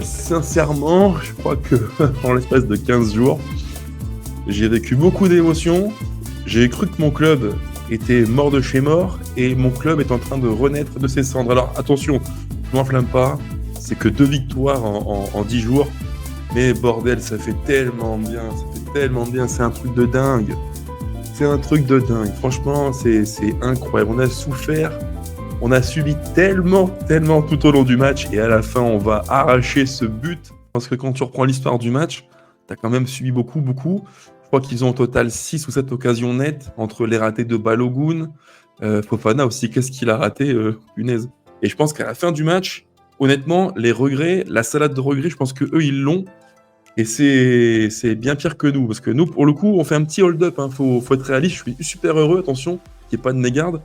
Sincèrement, je crois que en l'espace de 15 jours, j'ai vécu beaucoup d'émotions. J'ai cru que mon club était mort de chez mort et mon club est en train de renaître de ses cendres. Alors attention, ne m'enflamme pas, c'est que 2 victoires en 10 jours. Mais bordel, ça fait tellement bien, c'est un truc de dingue. C'est un truc de dingue. Franchement, c'est incroyable. On a souffert, on a subi tellement tout au long du match et à la fin, on va arracher ce but. Parce que quand tu reprends l'histoire du match, tu as quand même subi beaucoup. Je crois qu'ils ont au total 6 ou 7 occasions nettes entre les ratés de Balogun, Fofana aussi, qu'est-ce qu'il a raté, punaise. Et je pense qu'à la fin du match, honnêtement, les regrets, la salade de regrets, je pense que eux ils l'ont. Et c'est bien pire que nous, parce que nous, pour le coup, on fait un petit hold-up. Faut être réaliste. Je suis super heureux, attention, qu'il n'y ait pas de mégarde.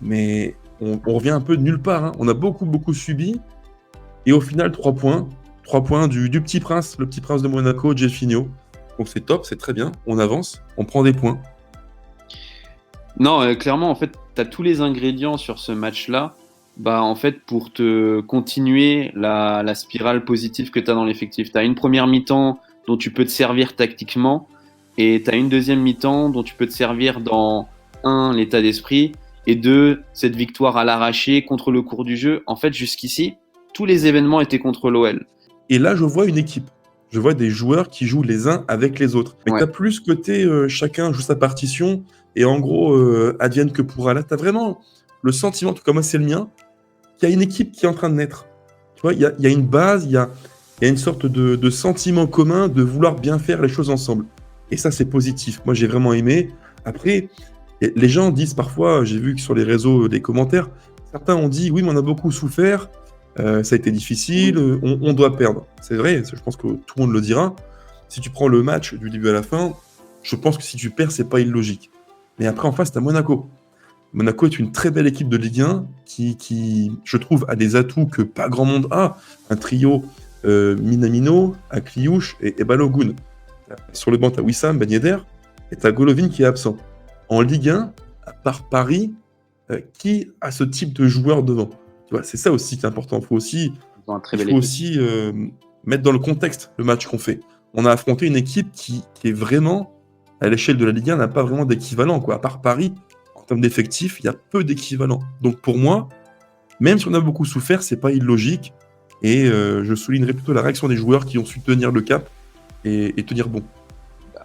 Mais on revient un peu de nulle part. On a beaucoup subi. Et au final, 3 points. 3 points du petit prince, le petit prince de Monaco, Jefinho. Donc c'est top, c'est très bien. On avance, on prend des points. Non, clairement, en fait, tu as tous les ingrédients sur ce match-là. En fait, pour te continuer la spirale positive que tu as dans l'effectif. Tu as une première mi-temps dont tu peux te servir tactiquement et tu as une deuxième mi-temps dont tu peux te servir dans, l'état d'esprit et deux, cette victoire à l'arraché contre le cours du jeu. En fait, jusqu'ici, tous les événements étaient contre l'OL. Et là, je vois une équipe. Je vois des joueurs qui jouent les uns avec les autres. Mais tu as plus côté chacun joue sa partition et en gros, advienne que pourra. Là, tu as vraiment le sentiment, tout comme moi, c'est le mien, qu'il y a une équipe qui est en train de naître. Tu vois, il y a une base, il y a une sorte de sentiment commun de vouloir bien faire les choses ensemble. Et ça, c'est positif. Moi, j'ai vraiment aimé. Après, les gens disent parfois, j'ai vu que sur les réseaux, des commentaires, certains ont dit, oui, mais on a beaucoup souffert, ça a été difficile, on doit perdre. C'est vrai, je pense que tout le monde le dira. Si tu prends le match du début à la fin, je pense que si tu perds, c'est pas illogique. Mais après, en face, t'as Monaco. Monaco est une très belle équipe de Ligue 1 qui, je trouve, a des atouts que pas grand monde a. Un trio Minamino, Akliouche et Balogun. Sur le banc, tu as Wissam, Ben Yedder et tu as Golovin qui est absent. En Ligue 1, à part Paris, qui a ce type de joueur devant? Tu vois, c'est ça aussi qui est important. Il faut aussi mettre dans le contexte le match qu'on fait. On a affronté une équipe qui est vraiment, à l'échelle de la Ligue 1, n'a pas vraiment d'équivalent. À part Paris, en termes d'effectifs, il y a peu d'équivalents. Donc pour moi, même si on a beaucoup souffert, c'est pas illogique. Et je soulignerai plutôt la réaction des joueurs qui ont su tenir le cap et tenir bon.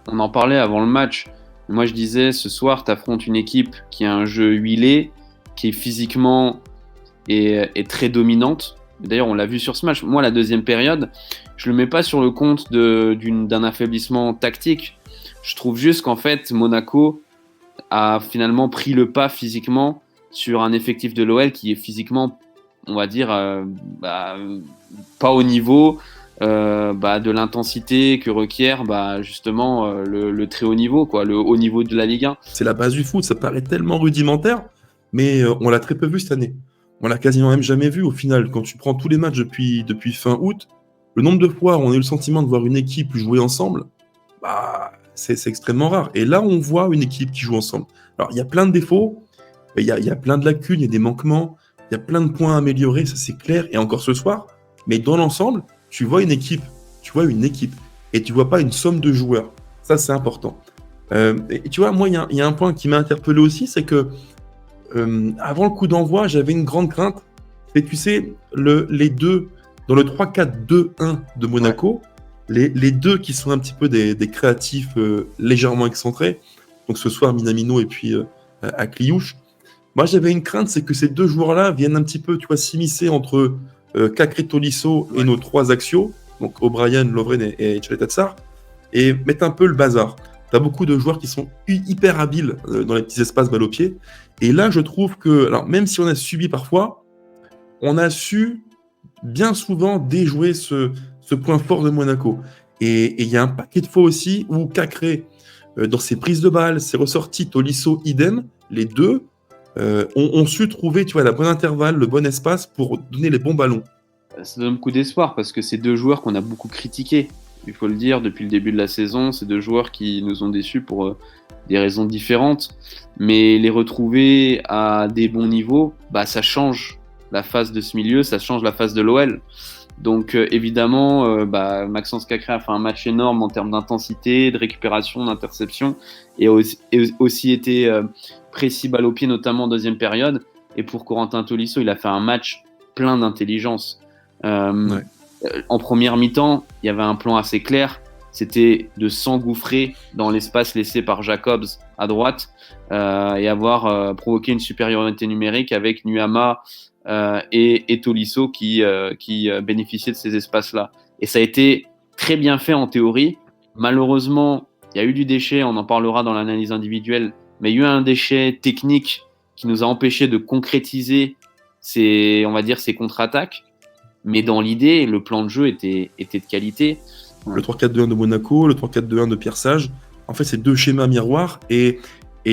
On en parlait avant le match. Moi, je disais, ce soir, tu affrontes une équipe qui a un jeu huilé, qui est physiquement est très dominante. D'ailleurs, on l'a vu sur ce match. Moi, la deuxième période, je le mets pas sur le compte d'un affaiblissement tactique. Je trouve juste qu'en fait, Monaco a finalement pris le pas physiquement sur un effectif de l'OL qui est physiquement, on va dire, pas au niveau de l'intensité que requiert justement le très haut niveau, le haut niveau de la Ligue 1. C'est la base du foot, ça paraît tellement rudimentaire, mais on l'a très peu vu cette année. On l'a quasiment même jamais vu au final. Quand tu prends tous les matchs depuis fin août, le nombre de fois où on a eu le sentiment de voir une équipe jouer ensemble, c'est extrêmement rare. Et là, on voit une équipe qui joue ensemble. Alors, il y a plein de défauts, il y a plein de lacunes, il y a des manquements, il y a plein de points à améliorer, ça c'est clair, et encore ce soir. Mais dans l'ensemble, tu vois une équipe, et tu vois pas une somme de joueurs. Ça, c'est important. Et tu vois, moi, il y a un point qui m'a interpellé aussi, c'est que avant le coup d'envoi, j'avais une grande crainte. Et tu sais, les deux, dans le 3-4-2-1 de Monaco, les deux qui sont un petit peu des créatifs légèrement excentrés, donc ce soir Minamino et puis Akliouche, moi j'avais une crainte, c'est que ces deux joueurs-là viennent un petit peu, tu vois, s'immiscer entre Cacré Tolisso et nos trois axiaux, donc O'Brien, Lovren et Tchaletatsar, et mettre un peu le bazar. Tu as beaucoup de joueurs qui sont hyper habiles dans les petits espaces balle au pied. Et là, je trouve que, alors, même si on a subi parfois, on a su bien souvent déjouer ce point fort de Monaco. Et il y a un paquet de fois aussi où Cacré, dans ses prises de balles, ses ressorties, Tolisso, idem, les deux ont su trouver, tu vois, la bonne intervalle, le bon espace pour donner les bons ballons. Ça donne beaucoup d'espoir parce que c'est deux joueurs qu'on a beaucoup critiqués. Il faut le dire, depuis le début de la saison, c'est deux joueurs qui nous ont déçus pour des raisons différentes. Mais les retrouver à des bons niveaux, ça change la face de ce milieu, ça change la face de l'OL. Donc évidemment, Maxence Cacré a fait un match énorme en termes d'intensité, de récupération, d'interception, et aussi été précis balle au pied, notamment en deuxième période. Et pour Corentin Tolisso, il a fait un match plein d'intelligence. Ouais. En première mi-temps, il y avait un plan assez clair, c'était de s'engouffrer dans l'espace laissé par Jacobs à droite et avoir provoqué une supériorité numérique avec Nuama et Tolisso qui bénéficiaient de ces espaces-là. Et ça a été très bien fait en théorie. Malheureusement, il y a eu du déchet, on en parlera dans l'analyse individuelle, mais il y a eu un déchet technique qui nous a empêché de concrétiser ces contre-attaques. Mais dans l'idée, le plan de jeu était de qualité. Le 3-4-2-1 de Monaco, le 3-4-2-1 de Pierre Sage, en fait, c'est deux schémas miroirs. Et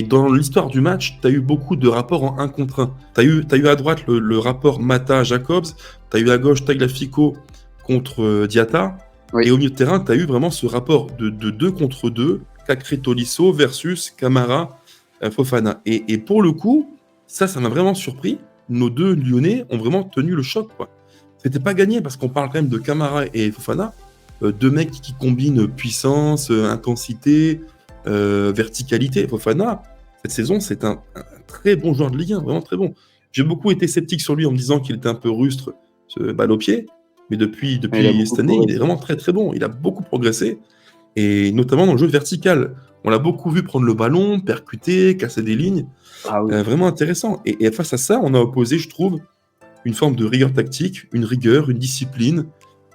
dans l'histoire du match, tu as eu beaucoup de rapports en 1 contre 1. Tu as eu à droite le rapport Mata-Jacobs, tu as eu à gauche Tagliafico contre Diatta. Oui. Et au milieu de terrain, tu as eu vraiment ce rapport de 2 contre 2, Cacré-Tolisso versus Camara-Fofana. Et pour le coup, ça m'a vraiment surpris. Nos deux Lyonnais ont vraiment tenu le choc, quoi. C'était pas gagné parce qu'on parle quand même de Camara et Fofana, deux mecs qui combinent puissance, intensité, verticalité. Fofana, cette saison, c'est un très bon joueur de Ligue 1, vraiment très bon. J'ai beaucoup été sceptique sur lui en me disant qu'il était un peu rustre, balle au pied, mais depuis cette année, il est vraiment très très bon. Il a beaucoup progressé, et notamment dans le jeu vertical. On l'a beaucoup vu prendre le ballon, percuter, casser des lignes. Ah oui. Vraiment intéressant. Et face à ça, on a opposé, je trouve, une forme de rigueur tactique, une rigueur, une discipline,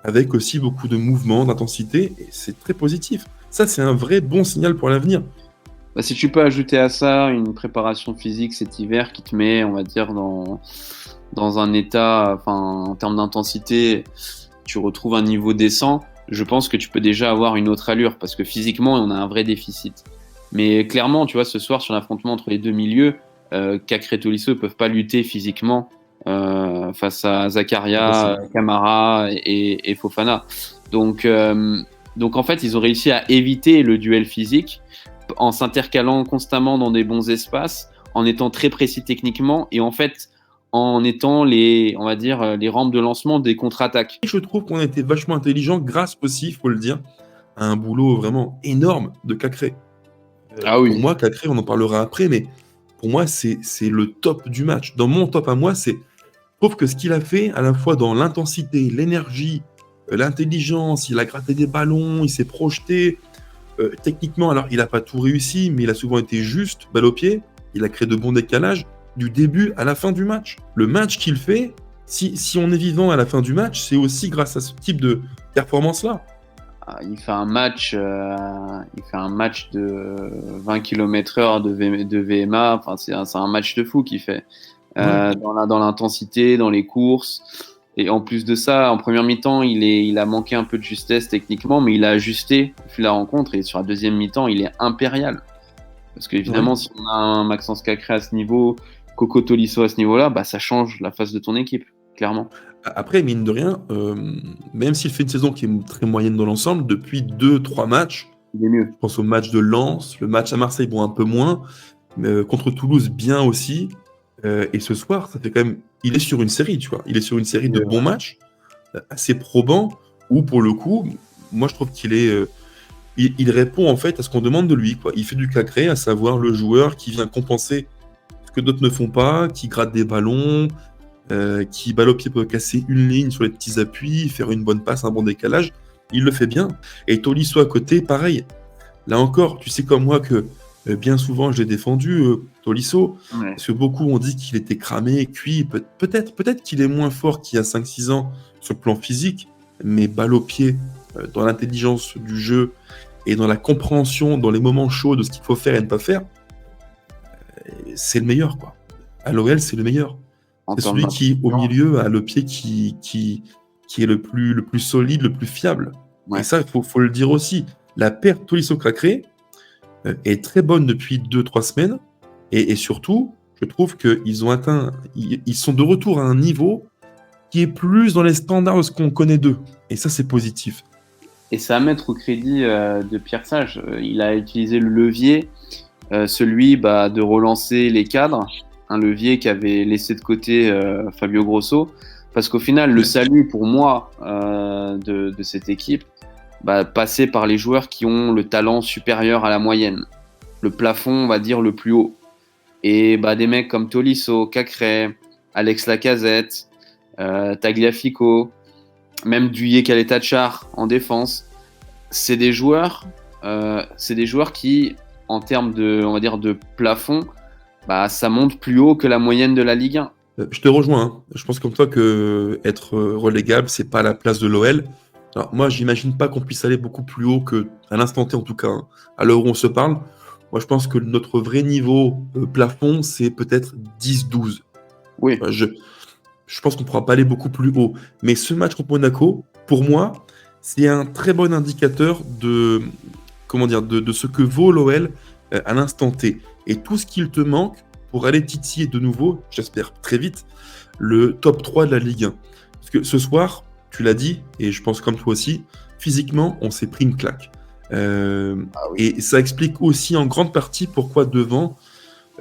avec aussi beaucoup de mouvements, d'intensité, et c'est très positif. Ça, c'est un vrai bon signal pour l'avenir. Si tu peux ajouter à ça une préparation physique cet hiver qui te met, on va dire, dans un état, en termes d'intensité, tu retrouves un niveau décent, je pense que tu peux déjà avoir une autre allure, parce que physiquement, on a un vrai déficit. Mais clairement, tu vois, ce soir, sur l'affrontement entre les deux milieux, Cacré et Tolisso ne peuvent pas lutter physiquement face à Zakaria, Camara et Fofana. Donc en fait, ils ont réussi à éviter le duel physique en s'intercalant constamment dans des bons espaces, en étant très précis techniquement et en fait en étant les rampes de lancement des contre-attaques. Je trouve qu'on a été vachement intelligent grâce aussi, il faut le dire, à un boulot vraiment énorme de Cacré. Oui. Pour moi, Cacré, on en parlera après, mais pour moi, c'est le top du match. Dans mon top à moi, je trouve que ce qu'il a fait, à la fois dans l'intensité, l'énergie, l'intelligence, il a gratté des ballons, il s'est projeté. Techniquement, alors il n'a pas tout réussi, mais il a souvent été juste, balle au pied. Il a créé de bons décalages du début à la fin du match. Le match qu'il fait, si on est vivant à la fin du match, c'est aussi grâce à ce type de performance-là. Il fait un match de 20 km/h de VMA. C'est un match de fou qu'il fait. Dans l'intensité, dans les courses. Et en plus de ça, en première mi-temps, il a manqué un peu de justesse techniquement, mais il a ajusté au fil de la rencontre. Et sur la deuxième mi-temps, il est impérial. Parce qu'évidemment, si on a un Maxence Cacré à ce niveau, Coco Tolisso à ce niveau-là, ça change la face de ton équipe, clairement. Après, mine de rien, même s'il fait une saison qui est très moyenne dans l'ensemble, depuis 2-3 matchs, il est mieux. Je pense au match de Lens, le match à Marseille, un peu moins, mais contre Toulouse, bien aussi. Et ce soir, ça fait quand même... Il est sur une série, tu vois. Il est sur une série de bons matchs, assez probants, où pour le coup, moi je trouve qu'il est... il répond en fait à ce qu'on demande de lui, quoi. Il fait du Cacré, à savoir le joueur qui vient compenser ce que d'autres ne font pas, qui gratte des ballons, qui balle au pied peut casser une ligne sur les petits appuis, faire une bonne passe, un bon décalage. Il le fait bien. Et Tolisso à côté, pareil. Là encore, tu sais comme moi que bien souvent je l'ai défendu, Tolisso, parce que beaucoup ont dit qu'il était cramé, cuit. Peut-être qu'il est moins fort qu'il y a 5-6 ans sur le plan physique, mais balle au pied, dans l'intelligence du jeu et dans la compréhension, dans les moments chauds de ce qu'il faut faire et ne pas faire, c'est le meilleur, quoi. À l'OL, c'est le meilleur. C'est celui qui, au milieu, a le pied qui est le plus solide, le plus fiable. Ouais. Et ça, il faut le dire aussi. La paire Tolisso-Cacré est très bonne depuis 2-3 semaines. Et surtout, je trouve qu'ils ont atteint... Ils sont de retour à un niveau qui est plus dans les standards de ce qu'on connaît d'eux. Et ça, c'est positif. Et ça à mettre au crédit de Pierre Sage. Il a utilisé le levier, celui de relancer les cadres. Un levier qu'avait laissé de côté Fabio Grosso. Parce qu'au final, le salut pour moi de cette équipe passait par les joueurs qui ont le talent supérieur à la moyenne. Le plafond, on va dire, le plus haut. Et des mecs comme Tolisso, Cacré, Alex Lacazette, Tagliafico, même Duye Caleta-Char en défense, c'est des joueurs qui, en termes on va dire, de plafond, ça monte plus haut que la moyenne de la Ligue 1. Je te rejoins, hein. Je pense comme toi que être relégable, c'est pas la place de l'OL. Alors moi, j'imagine pas qu'on puisse aller beaucoup plus haut que, à l'instant T en tout cas, hein, à l'heure où on se parle. Moi, je pense que notre vrai niveau plafond, c'est peut-être 10-12. Oui. Je pense qu'on ne pourra pas aller beaucoup plus haut. Mais ce match contre Monaco, pour moi, c'est un très bon indicateur de ce que vaut l'OL à l'instant T. Et tout ce qu'il te manque pour aller titiller de nouveau, j'espère très vite, le top 3 de la Ligue 1. Parce que ce soir, tu l'as dit, et je pense comme toi aussi, physiquement, on s'est pris une claque. Et ça explique aussi en grande partie pourquoi devant,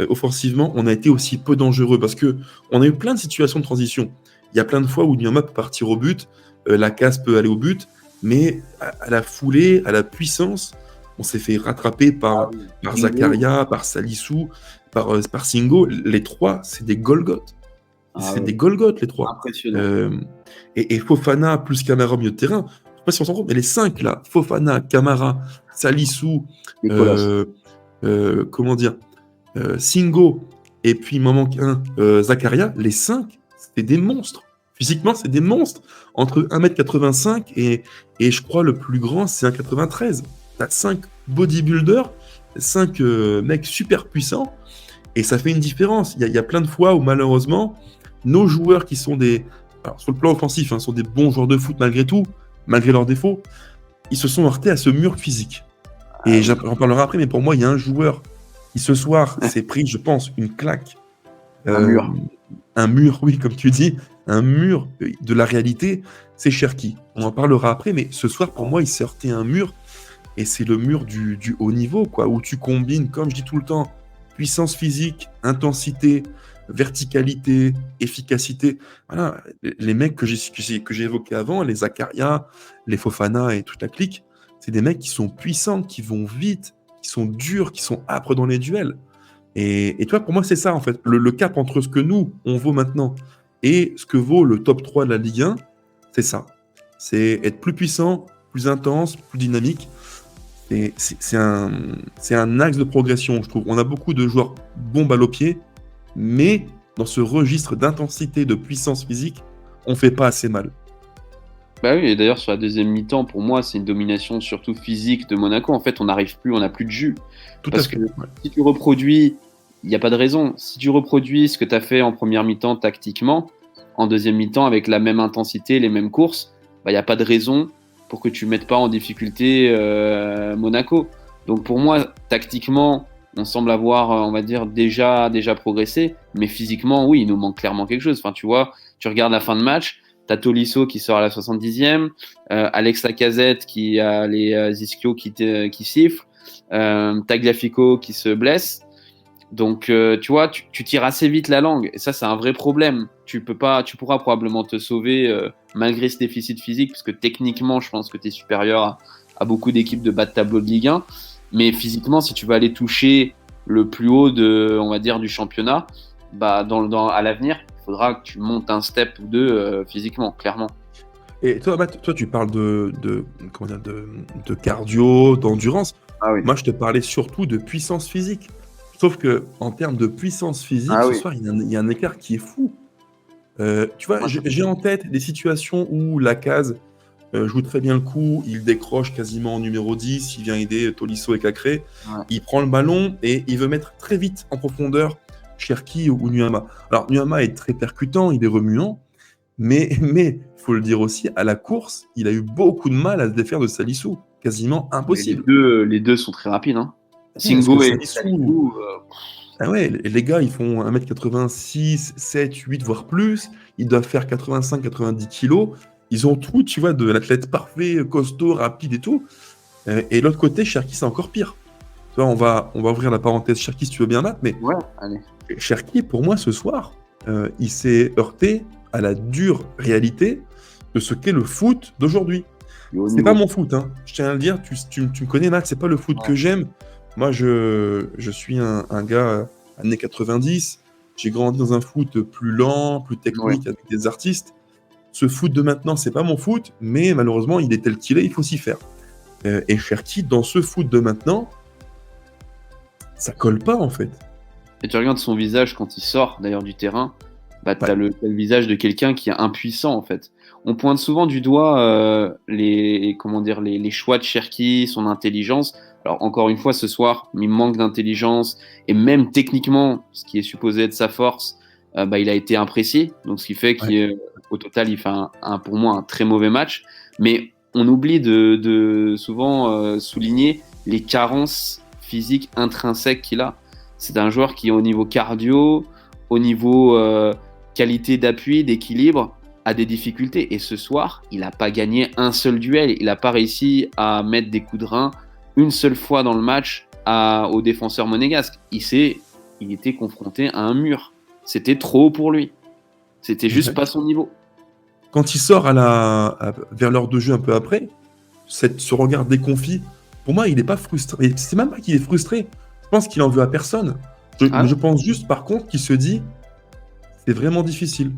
offensivement, on a été aussi peu dangereux. Parce qu'on a eu plein de situations de transition. Il y a plein de fois où Niama peut partir au but, Lacasse peut aller au but, mais à la foulée, à la puissance, on s'est fait rattraper par Zakaria, par Salissou, par Singo. Les trois, c'est des Golgoth. Des Golgoth, les trois. Impressionnant. Et Fofana plus Camara au milieu de terrain. Je ne sais pas si on s'en rend compte, mais les cinq là, Fofana, Camara, Salissou, Singo, et puis il m'en manque un, Zakaria, les cinq, c'est des monstres. Physiquement, c'est des monstres. Entre 1m85 et je crois le plus grand, c'est 1m93. T'as 5 bodybuilders, 5 mecs super puissants, et ça fait une différence. Il y a plein de fois où malheureusement, nos joueurs qui sont alors, sur le plan offensif, hein, sont des bons joueurs de foot malgré tout, malgré leurs défauts, ils se sont heurtés à ce mur physique. Et j'en parlerai après, mais pour moi, il y a un joueur qui ce soir s'est pris, je pense, une claque. Un mur, oui, comme tu dis, un mur de la réalité, c'est Cherki. On en parlera après, mais ce soir, pour moi, il s'est heurté à un mur, et c'est le mur du haut niveau, quoi, où tu combines, comme je dis tout le temps, puissance physique, intensité, verticalité, efficacité. Voilà, les mecs que j'ai évoqués avant, les Zakaria, les Fofana et toute la clique, c'est des mecs qui sont puissants, qui vont vite, qui sont durs, qui sont âpres dans les duels. Et tu vois, pour moi, c'est ça, en fait. Le cap entre ce que nous, on vaut maintenant, et ce que vaut le top 3 de la Ligue 1, c'est ça. C'est être plus puissant, plus intense, plus dynamique. C'est un axe de progression, je trouve. On a beaucoup de joueurs bons balles au pied, mais dans ce registre d'intensité, de puissance physique, on ne fait pas assez mal. Oui, et d'ailleurs sur la deuxième mi-temps, pour moi, c'est une domination surtout physique de Monaco. En fait, on n'arrive plus, on n'a plus de jus. Parce que si tu reproduis, il n'y a pas de raison. Si tu reproduis ce que tu as fait en première mi-temps tactiquement, en deuxième mi-temps avec la même intensité, les mêmes courses, il n'y a pas de raison pour que tu ne mettes pas en difficulté Monaco. Donc pour moi, tactiquement, on semble avoir, on va dire, déjà progressé, mais physiquement, oui, il nous manque clairement quelque chose. Enfin, tu vois, tu regardes la fin de match, tu as Tolisso qui sort à la 70e, Alex Lacazette qui a les ischios qui sifflent, Tagliafico qui se blesse. Donc, tu vois, tu tires assez vite la langue. Et ça, c'est un vrai problème. Tu pourras probablement te sauver malgré ce déficit physique, parce que techniquement, je pense que tu es supérieur à beaucoup d'équipes de bas de tableau de Ligue 1. Mais physiquement, si tu vas aller toucher le plus haut on va dire, du championnat, à l'avenir, il faudra que tu montes un step ou deux physiquement, clairement. Et toi, Matt, tu parles de cardio, d'endurance. Ah oui. Moi, je te parlais surtout de puissance physique. Sauf qu'en termes de puissance physique, ce soir, il y a un écart qui est fou. Tu vois, j'ai en tête des situations où Lacaze joue très bien le coup, il décroche quasiment en numéro 10, il vient aider Tolisso et Cacré, il prend le ballon et il veut mettre très vite en profondeur Cherki ou Nuama. Alors, Nuama est très percutant, il est remuant, mais il faut le dire aussi, à la course, il a eu beaucoup de mal à se défaire de Salissou. Quasiment impossible. Les deux sont très rapides, hein. Singo et Salissou. Ah ouais, les gars, ils font 1m86, 7, 8, voire plus. Ils doivent faire 85-90 kilos. Ils ont tout, tu vois, de l'athlète parfait, costaud, rapide et tout. Et l'autre côté, Cherki, c'est encore pire. Tu vois, on va ouvrir la parenthèse Cherki si tu veux bien, Matt, mais ouais, allez. Cherki, pour moi, ce soir, il s'est heurté à la dure réalité de ce qu'est le foot d'aujourd'hui. Le haut C'est niveau. pas mon foot, hein. Je tiens à le dire, tu me connais, Max, c'est pas le foot que j'aime. Moi, je suis un gars années 90. J'ai grandi dans un foot plus lent, plus technique, avec des artistes. Ce foot de maintenant, c'est pas mon foot, mais malheureusement, il est tel qu'il est, il faut s'y faire. Et Cherki, dans ce foot de maintenant, ça colle pas, en fait. Et tu regardes son visage quand il sort d'ailleurs du terrain, bah, t'as Ouais. le visage de quelqu'un qui est impuissant en fait. On pointe souvent du doigt les choix de Cherki, son intelligence. Alors encore une fois ce soir, il manque d'intelligence et même techniquement, ce qui est supposé être sa force, bah, il a été imprécis. Donc ce qui fait Ouais. qu'au total, il fait pour moi un très mauvais match. Mais on oublie de souvent souligner les carences physiques intrinsèques qu'il a. C'est un joueur qui, au niveau cardio, au niveau qualité d'appui, d'équilibre, a des difficultés. Et ce soir, il n'a pas gagné un seul duel. Il n'a pas réussi à mettre des coups de rein une seule fois dans le match au défenseur monégasque. Il était confronté à un mur. C'était trop haut pour lui. C'était juste Ouais. pas son niveau. Quand il sort vers l'heure de jeu un peu après, ce regard déconfit, pour moi, il n'est pas frustré. Et c'est même pas qu'il est frustré. Je pense qu'il en veut à personne. Ah, Je pense juste, par contre, qu'il se dit, c'est vraiment difficile.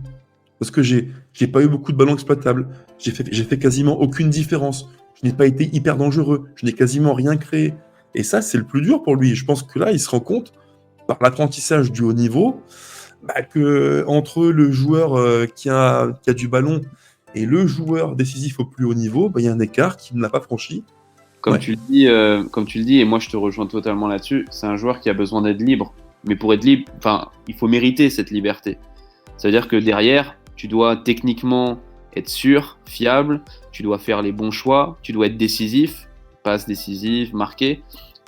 Parce que j'ai pas eu beaucoup de ballons exploitables. J'ai fait quasiment aucune différence. Je n'ai pas été hyper dangereux. Je n'ai quasiment rien créé. Et ça, c'est le plus dur pour lui. Je pense que là, il se rend compte, par l'apprentissage du haut niveau, bah, que entre le joueur qui a du ballon et le joueur décisif au plus haut niveau, bah, il y a un écart qu'il n'a pas franchi. Comme Ouais. comme tu le dis, et moi je te rejoins totalement là-dessus, c'est un joueur qui a besoin d'être libre. Mais pour être libre, enfin, il faut mériter cette liberté. Ça veut dire que derrière, tu dois techniquement être sûr, fiable, tu dois faire les bons choix, tu dois être décisif, passe décisif, marqué.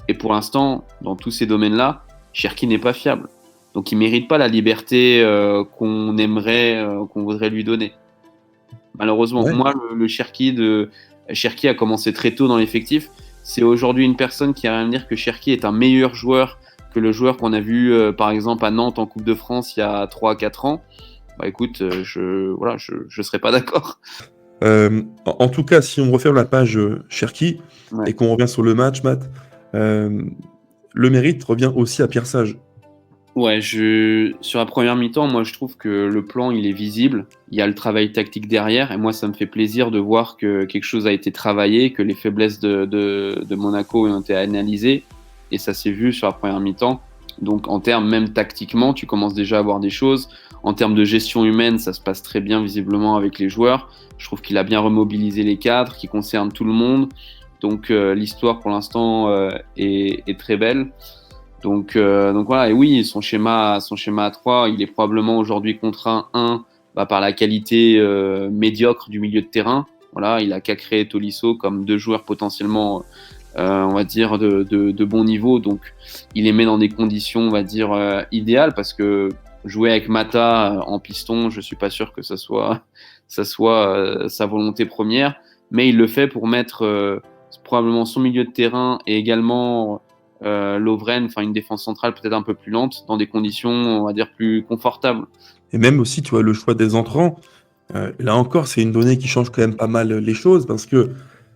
Et pour l'instant, dans tous ces domaines-là, Cherki n'est pas fiable. Donc il ne mérite pas la liberté qu'on aimerait, qu'on voudrait lui donner. Malheureusement, Ouais. moi, le Cherki a commencé très tôt dans l'effectif. C'est aujourd'hui une personne qui a rien à dire que Cherki est un meilleur joueur que le joueur qu'on a vu, par exemple, à Nantes en Coupe de France il y a 3-4 ans. Bah écoute, je serais pas d'accord. En tout cas, si on referme la page Cherki Ouais. et qu'on revient sur le match, Matt, le mérite revient aussi à Pierre Sage. Ouais, sur la première mi-temps, moi je trouve que le plan il est visible, il y a le travail tactique derrière, et moi ça me fait plaisir de voir que quelque chose a été travaillé, que les faiblesses de Monaco ont été analysées, et ça s'est vu sur la première mi-temps. Donc en termes même tactiquement, tu commences déjà à voir des choses. En termes de gestion humaine, ça se passe très bien visiblement avec les joueurs. Je trouve qu'il a bien remobilisé les cadres, qui concernent tout le monde. Donc l'histoire pour l'instant est très belle. Donc voilà, et oui, son schéma à 3, il est probablement aujourd'hui contraint, bah, par la qualité médiocre du milieu de terrain. Voilà, il a qu'à créer Tolisso comme deux joueurs potentiellement, on va dire, de bon niveau. Donc il les met dans des conditions, on va dire, idéales, parce que jouer avec Mata en piston, je suis pas sûr que ça soit sa volonté première, mais il le fait pour mettre probablement son milieu de terrain et également Lovren, enfin une défense centrale peut-être un peu plus lente, dans des conditions, on va dire, plus confortables. Et même aussi, tu vois, le choix des entrants, là encore, c'est une donnée qui change quand même pas mal les choses parce que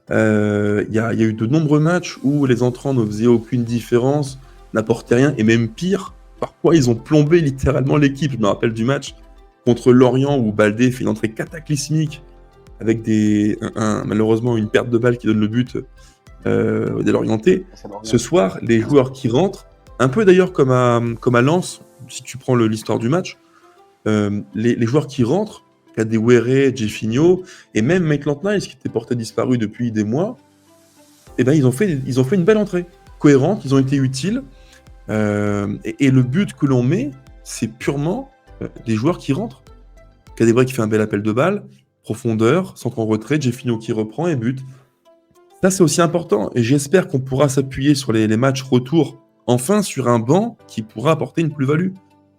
il y a eu de nombreux matchs où les entrants ne faisaient aucune différence, n'apportaient rien, et même pire, parfois ils ont plombé littéralement l'équipe. Je me rappelle du match contre Lorient où Baldé fait une entrée cataclysmique avec malheureusement une perte de balle qui donne le but des Lorientais. Ce soir, les joueurs qui rentrent, un peu d'ailleurs comme à Lens, si tu prends l'histoire du match, les joueurs qui rentrent, Kadewere, Jefinho, et même Maitland-Niles qui était porté disparu depuis des mois, eh ben, ils ont fait une belle entrée, cohérente, ils ont été utiles, et le but que l'on met, c'est purement des joueurs qui rentrent. Kadewere qui fait un bel appel de balle, profondeur, centre en retrait, Jefinho qui reprend et but. Ça, c'est aussi important, et j'espère qu'on pourra s'appuyer sur les matchs retour, enfin sur un banc qui pourra apporter une plus-value.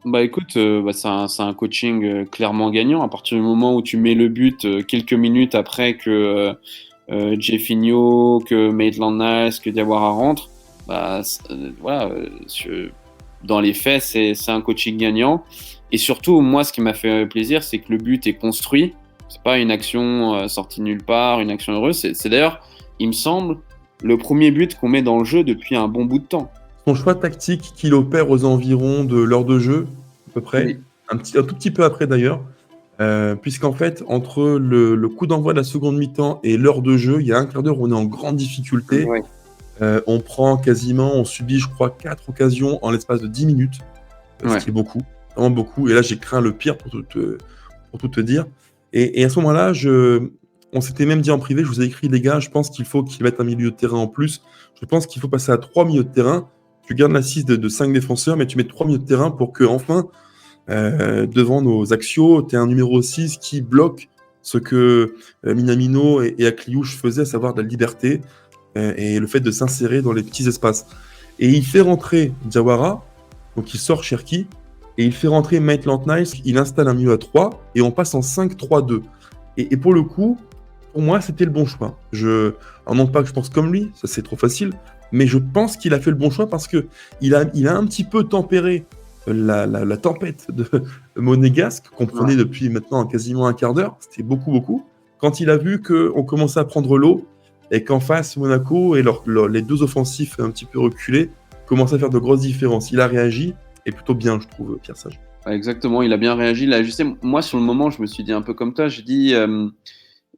Bah écoute, bah, c'est un coaching clairement gagnant. À partir du moment où tu mets le but quelques minutes après que Jefinho, que Maitland-Niles, que Diawara rentre, bah, voilà, dans les faits, c'est un coaching gagnant. Et surtout, moi, ce qui m'a fait plaisir, c'est que le but est construit. C'est pas une action sortie nulle part, une action heureuse. C'est d'ailleurs, il me semble, le premier but qu'on met dans le jeu depuis un bon bout de temps. Son choix tactique qu'il opère aux environs de l'heure de jeu, à peu près, Oui. un tout petit peu après d'ailleurs, puisqu'en fait, entre le coup d'envoi de la seconde mi-temps et l'heure de jeu, il y a un quart d'heure où on est en grande difficulté. Ouais. On subit, je crois, 4 occasions en l'espace de 10 minutes, Ouais. ce qui est beaucoup, vraiment beaucoup. Et là, j'ai craint le pire pour tout te dire. Et à ce moment-là, on s'était même dit en privé, je vous ai écrit, les gars, je pense qu'il faut qu'ils mettent un milieu de terrain en plus. Je pense qu'il faut passer à 3 milieux de terrain. Tu gardes l'assise de 5 défenseurs, mais tu mets 3 milieux de terrain pour que, enfin, devant nos axiaux, tu aies un numéro 6 qui bloque ce que Minamino et Akliouche faisaient, à savoir de la liberté et le fait de s'insérer dans les petits espaces. Et il fait rentrer Diawara, donc il sort Cherki, et il fait rentrer Maitland-Niles, il installe un milieu à 3, et on passe en 5-3-2. Et pour le coup, pour moi, c'était le bon choix. Alors non pas que je pense comme lui, ça c'est trop facile, mais je pense qu'il a fait le bon choix parce qu'il a un petit peu tempéré la tempête de monégasque qu'on prenait depuis maintenant quasiment un quart d'heure. C'était beaucoup. Quand il a vu qu'on commençait à prendre l'eau et qu'en face, Monaco et les deux offensifs un petit peu reculés commençaient à faire de grosses différences. Il a réagi, et plutôt bien, je trouve, Pierre Sage. Ouais, exactement, il a bien réagi, il a ajusté. Moi, sur le moment, je me suis dit un peu comme toi, je dis,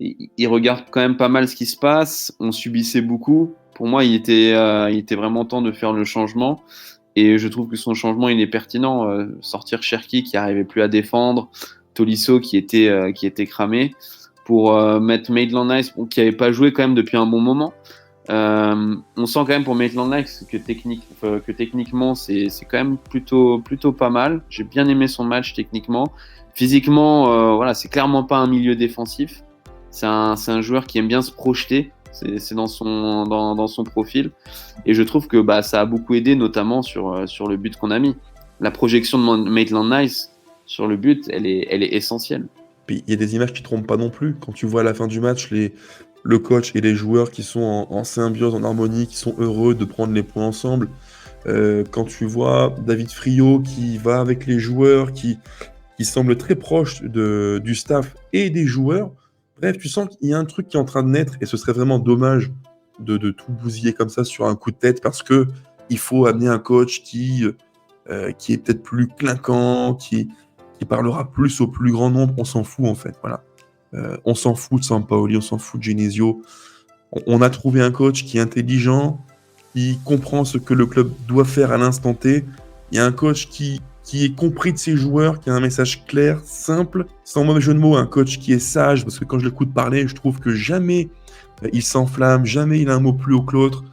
il regarde quand même pas mal ce qui se passe, on subissait beaucoup. Pour moi, il était vraiment temps de faire le changement. Et je trouve que son changement, il est pertinent. Sortir Cherki qui n'arrivait plus à défendre, Tolisso qui était cramé, pour mettre Maitland-Niles qui n'avait pas joué quand même depuis un bon moment. On sent quand même pour Maitland-Niles que techniquement, c'est quand même plutôt pas mal. J'ai bien aimé son match techniquement. Physiquement, voilà, c'est clairement pas un milieu défensif. C'est un joueur qui aime bien se projeter. C'est dans son profil. Et je trouve que ça a beaucoup aidé, notamment sur le but qu'on a mis. La projection de Maitland-Niles sur le but, elle est essentielle. Puis il y a des images qui ne trompent pas non plus. Quand tu vois à la fin du match le coach et les joueurs qui sont en symbiose, en harmonie, qui sont heureux de prendre les points ensemble. Quand tu vois David Friot qui va avec les joueurs, qui semble très proche du staff et des joueurs. Bref, tu sens qu'il y a un truc qui est en train de naître et ce serait vraiment dommage de tout bousiller comme ça sur un coup de tête parce que il faut amener un coach qui est peut-être plus clinquant, qui parlera plus au plus grand nombre. On s'en fout en fait, voilà. On s'en fout de Sampaoli, on s'en fout de Genesio. On a trouvé un coach qui est intelligent, qui comprend ce que le club doit faire à l'instant T. Il y a un coach qui est compris de ses joueurs, qui a un message clair, simple, sans mauvais jeu de mots, un coach qui est sage, parce que quand je l'écoute parler, je trouve que jamais il s'enflamme, jamais il a un mot plus haut que l'autre.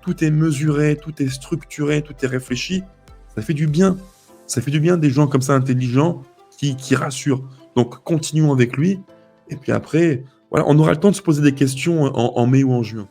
Tout est mesuré, tout est structuré, tout est réfléchi. Ça fait du bien. Ça fait du bien des gens comme ça intelligents qui rassurent. Donc continuons avec lui. Et puis après, voilà, on aura le temps de se poser des questions en mai ou en juin.